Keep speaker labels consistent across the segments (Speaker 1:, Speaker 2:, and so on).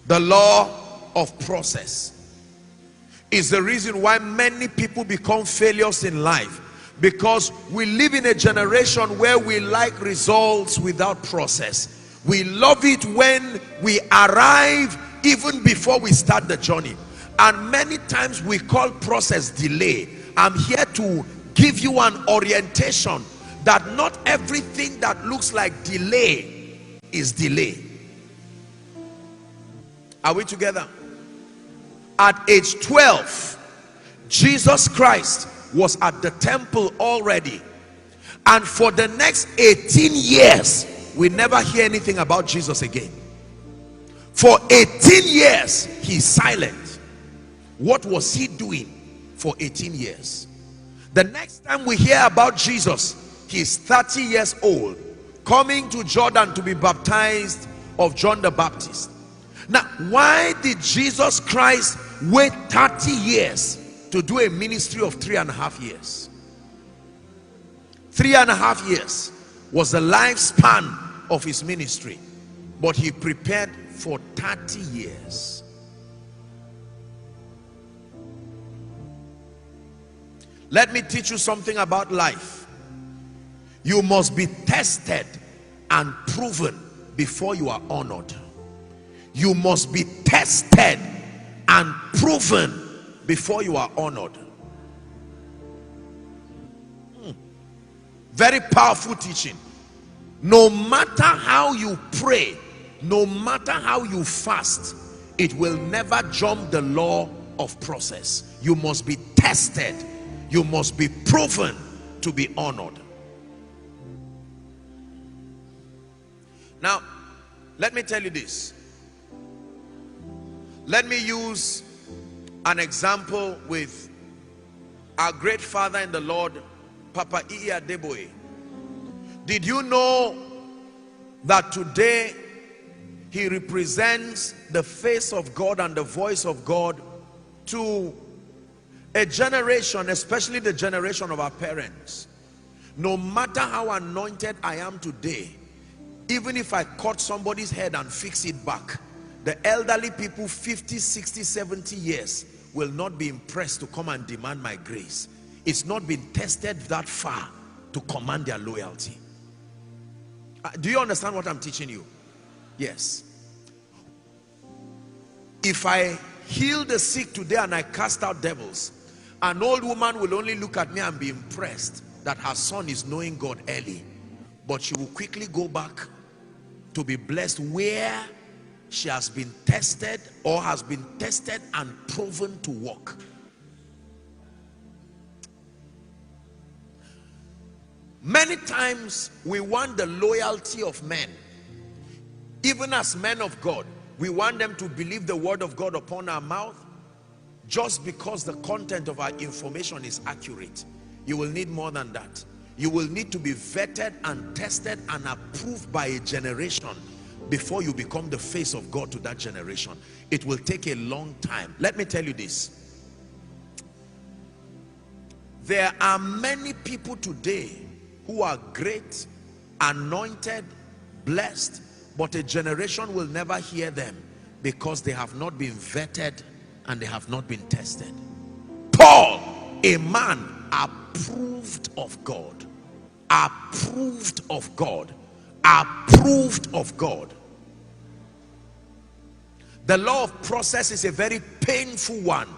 Speaker 1: The law of process is the reason why many people become failures in life, because we live in a generation where we like results without process. We love it when we arrive, even before we start the journey. And many times we call process delay. I'm here to give you an orientation that not everything that looks like delay is delay. Are we together? At age 12, Jesus Christ was at the temple already, and for the next 18 years we never hear anything about Jesus again. For 18 years he's silent. What was he doing for 18 years? The next time we hear about Jesus, he's 30 years old, coming to Jordan to be baptized of John the Baptist. Now, why did Jesus Christ wait 30 years to do a ministry of 3.5 years? 3.5 years was the lifespan of his ministry, but he prepared for 30 years. Let me teach you something about life. You must be tested and proven before you are honored. You must be tested and proven before you are honored. Very powerful teaching. No matter how you pray, no matter how you fast, it will never jump the law of process. You must be tested. You must be proven to be honored. Now, let me tell you this. Let me use an example with our great father in the Lord, Papa Iya Deboe. Did you know that today he represents the face of God and the voice of God to a generation, especially the generation of our parents? No matter how anointed I am today, even if I cut somebody's head and fix it back, the elderly people 50, 60, 70 years will not be impressed to come and demand my grace. It's not been tested that far to command their loyalty. Do you understand what I'm teaching you? Yes. If I heal the sick today and I cast out devils, an old woman will only look at me and be impressed that her son is knowing God early, but she will quickly go back to be blessed where she has been tested or has been tested and proven to walk. Many times we want the loyalty of men. Even as men of God, we want them to believe the word of God upon our mouth just because the content of our information is accurate. You will need more than that. You will need to be vetted and tested and approved by a generation before you become the face of God to that generation. It will take a long time. Let me tell you this. There are many people today who are great, anointed, blessed, but a generation will never hear them because they have not been vetted and they have not been tested. Paul, a man approved of God, approved of God, approved of God. The law of process is a very painful one,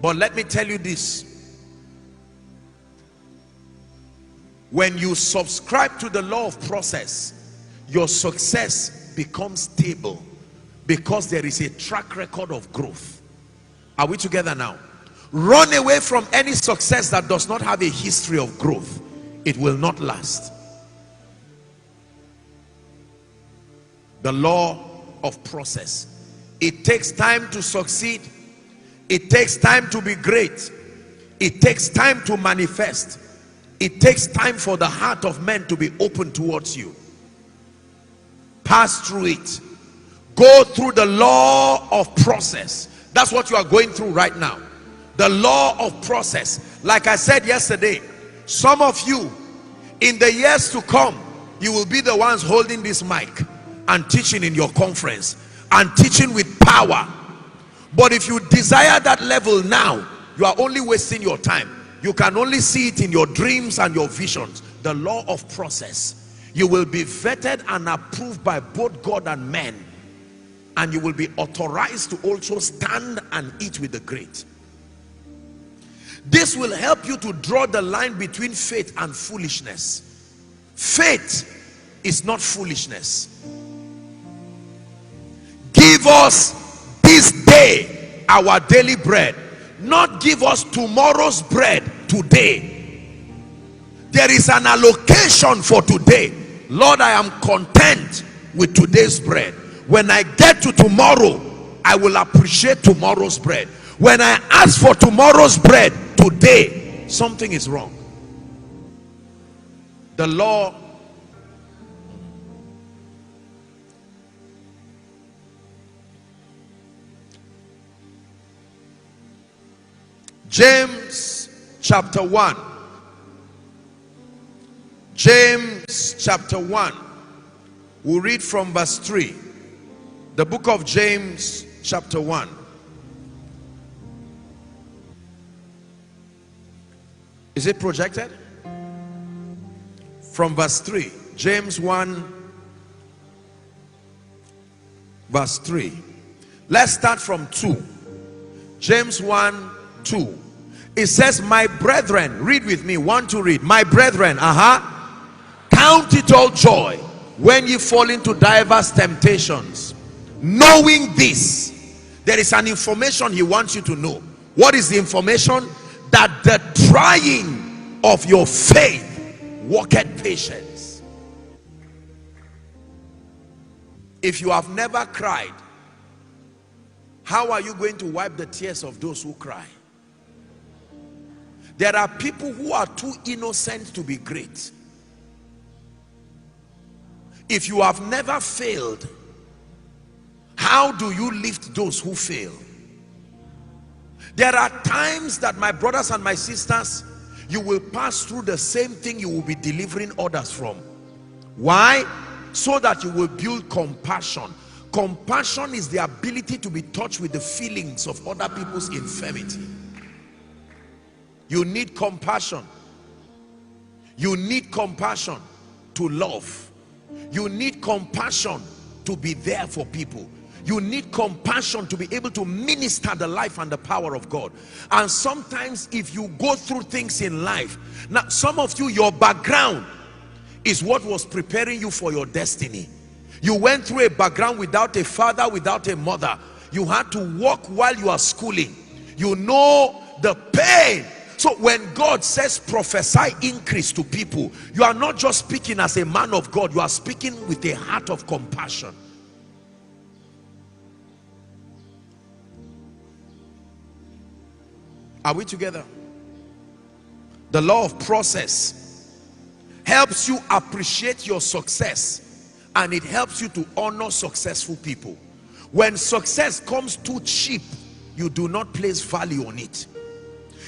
Speaker 1: but let me tell you this. When you subscribe to the law of process, your success becomes stable because there is a track record of growth. Are we together now? Run away from any success that does not have a history of growth. It will not last. The law of process. It takes time to succeed. It takes time to be great. It takes time to manifest. It takes time for the heart of men to be open towards you. Pass through it. Go through the law of process. That's what you are going through right now. The law of process. Like I said yesterday, some of you, in the years to come, you will be the ones holding this mic and teaching in your conference. and teaching with power. But if you desire that level now, you are only wasting your time. You can only see it in your dreams and your visions. The law of process. You will be vetted and approved by both God and men, and you will be authorized to also stand and eat with the great. This will help you to draw the line between faith and foolishness. Faith is not foolishness. Give us this day our daily bread. Not give us tomorrow's bread today. There is an allocation for today. Lord, I am content with today's bread. When I get to tomorrow, I will appreciate tomorrow's bread. When I ask for tomorrow's bread today, something is wrong. The law James chapter 1. James chapter 1. We'll read from verse 3. The book of James chapter 1. Is it projected? From verse 3. James 1 verse 3. Let's start from 2. James 1 2. It says, my brethren, read with me, 1 to read. My brethren, count it all joy when ye fall into diverse temptations, knowing this. There is an information he wants you to know. What is the information? That the trying of your faith worketh patience. If you have never cried, how are you going to wipe the tears of those who cry? There are people who are too innocent to be great. If you have never failed, how do you lift those who fail? There are times that, my brothers and my sisters, you will pass through the same thing you will be delivering others from. Why? So that you will build compassion. Compassion is the ability to be touched with the feelings of other people's infirmity. You need compassion. You need compassion to love. You need compassion to be there for people. You need compassion to be able to minister the life and the power of God. And sometimes if you go through things in life, now some of you, your background is what was preparing you for your destiny. You went through a background without a father, without a mother. You had to walk while you are schooling. You know the pain. So when God says prophesy increase to people, you are not just speaking as a man of God, you are speaking with a heart of compassion. Are we together? The law of process helps you appreciate your success, and it helps you to honor successful people. When success comes too cheap, you do not place value on it.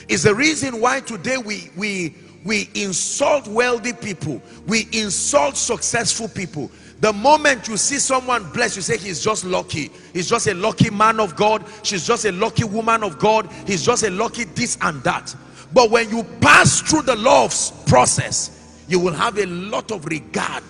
Speaker 1: It's the reason why today we insult wealthy people, we insult successful people. The moment you see someone blessed, you say he's just lucky. He's just a lucky man of God. She's just a lucky woman of God. He's just a lucky this and that. But when you pass through the law of process, you will have a lot of regard